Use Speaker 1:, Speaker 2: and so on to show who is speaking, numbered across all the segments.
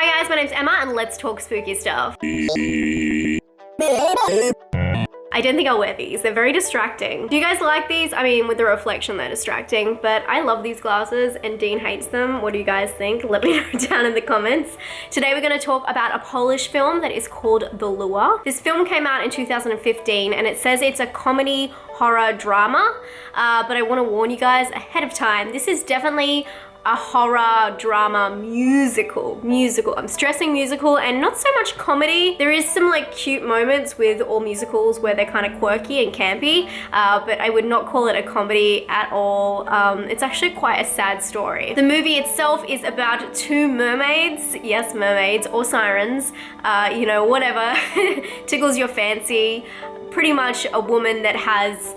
Speaker 1: Hi guys, my name's Emma and let's talk spooky stuff. I don't think I'll wear these. They're very distracting. Do you guys like these? I mean, with the reflection, they're distracting, but I love these glasses and Dean hates them. What do you guys think? Let me know down in the comments. Today we're gonna talk about a Polish film that is called The Lure. This film came out in 2015 and it says it's a comedy horror drama, but I wanna warn you guys ahead of time, this is definitely a horror drama musical. I'm stressing musical and not so much comedy. There is some like cute moments with all musicals where they're kind of quirky and campy, but I would not call it a comedy at all. It's actually quite a sad story. The movie itself is about two mermaids, yes, mermaids or sirens, you know, whatever tickles your fancy. Pretty much a woman that has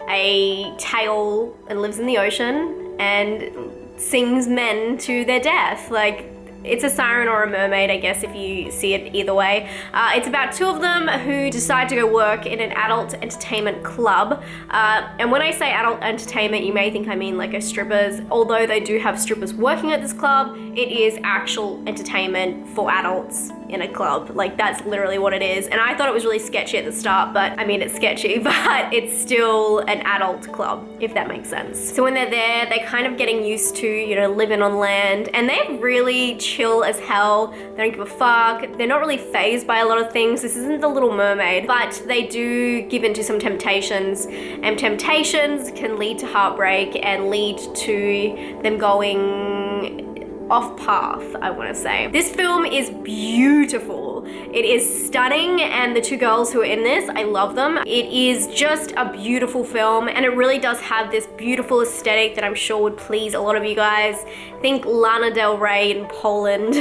Speaker 1: a tail and lives in the ocean and sings men to their death. Like, it's a siren or a mermaid, I guess, if you see it either way. It's about two of them who decide to go work in an adult entertainment club. And when I say adult entertainment, you may think I mean like a strippers. Although they do have strippers working at this club, it is actual entertainment for adults in a club. Like, that's literally what it is. And I thought it was really sketchy at the start, but I mean, it's sketchy, but it's still an adult club, if that makes sense. So when they're there, they're kind of getting used to, you know, living on land, and they're really chill as hell. They don't give a fuck. They're not really fazed by a lot of things. This isn't The Little Mermaid, but they do give into some temptations, and temptations can lead to heartbreak and lead to them going off path, I want to say. This film is beautiful. It is stunning, and the two girls who are in this, I love them. It is just a beautiful film, and it really does have this beautiful aesthetic that I'm sure would please a lot of you guys. Think Lana Del Rey in Poland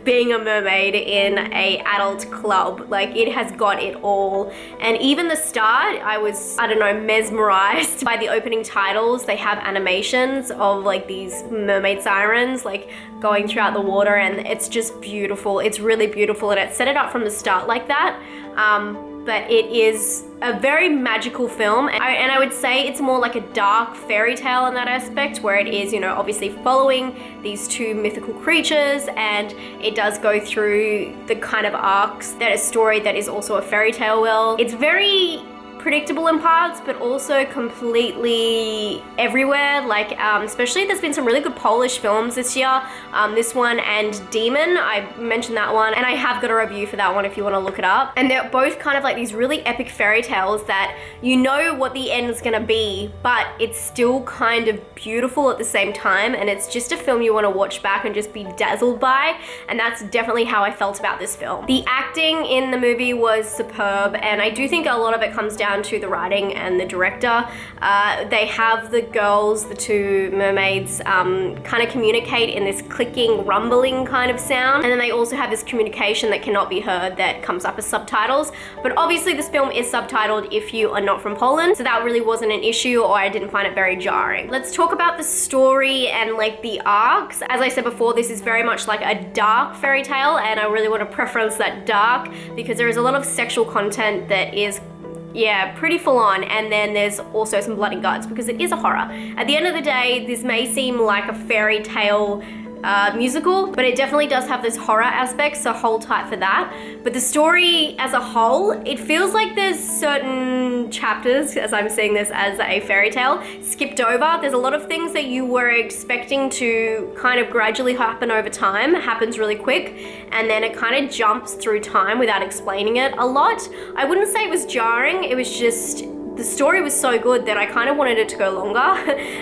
Speaker 1: being a mermaid in a adult club. Like, it has got it all. And even the start, I was, I don't know, mesmerized by the opening titles. They have animations of like these mermaid sirens like going throughout the water, and it's just beautiful. It's really beautiful, and it set it up from the start like that. But it is a very magical film, and I would say it's more like a dark fairy tale in that aspect, where it is, you know, obviously following these two mythical creatures, and it does go through the kind of arcs that a story that is also a fairy tale will. It's very predictable in parts, but also completely everywhere. Like, especially there's been some really good Polish films this year. This one and Demon, I mentioned that one, and I have got a review for that one if you want to look it up. And they're both kind of like these really epic fairy tales that you know what the end is gonna be, but it's still kind of beautiful at the same time, and it's just a film you want to watch back and just be dazzled by, and that's definitely how I felt about this film. The acting in the movie was superb, and I do think a lot of it comes down to the writing and the director. They have the girls, the two mermaids, kind of communicate in this clicking, rumbling kind of sound, and then they also have this communication that cannot be heard that comes up as subtitles. But obviously this film is subtitled if you are not from Poland, so that really wasn't an issue, or I didn't find it very jarring. Let's talk about the story and like the arcs. As I said before, this is very much like a dark fairy tale, and I really want to preference that dark because there is a lot of sexual content that is, yeah, pretty full on, and then there's also some blood and guts because it is a horror. At the end of the day, this may seem like a fairy tale musical, but it definitely does have this horror aspect, so hold tight for that. But the story as a whole, it feels like there's certain chapters, as I'm seeing this as a fairy tale, skipped over. There's a lot of things that you were expecting to kind of gradually happen over time, happens really quick, and then it kind of jumps through time without explaining it a lot. I wouldn't say it was jarring, it was just the story was so good that I kind of wanted it to go longer,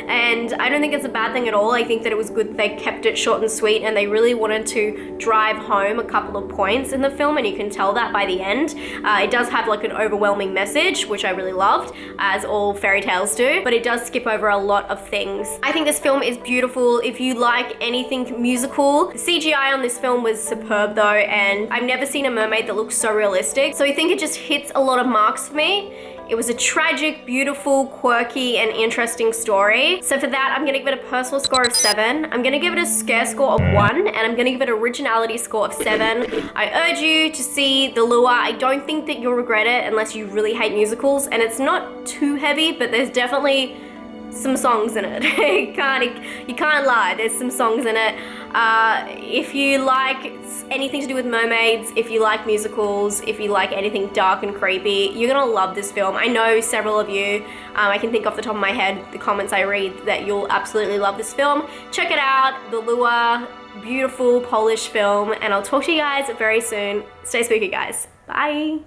Speaker 1: and I don't think it's a bad thing at all. I think that it was good they kept it short and sweet, and they really wanted to drive home a couple of points in the film, and you can tell that by the end. It does have like an overwhelming message, which I really loved, as all fairy tales do, but it does skip over a lot of things. I think this film is beautiful. If you like anything musical, the CGI on this film was superb though, and I've never seen a mermaid that looks so realistic, so I think it just hits a lot of marks for me. It was a tragic, beautiful, quirky, and interesting story. So for that, I'm gonna give it a personal score of 7. I'm gonna give it a scare score of 1, and I'm gonna give it an originality score of 7. I urge you to see The Lure. I don't think that you'll regret it unless you really hate musicals, and it's not too heavy, but there's definitely some songs in it. You can't lie, there's some songs in it. If you like anything to do with mermaids, if you like musicals, if you like anything dark and creepy, you're gonna love this film. I know several of you, I can think off the top of my head, the comments I read, that you'll absolutely love this film. Check it out, The Lure, beautiful Polish film, and I'll talk to you guys very soon. Stay spooky, guys. Bye.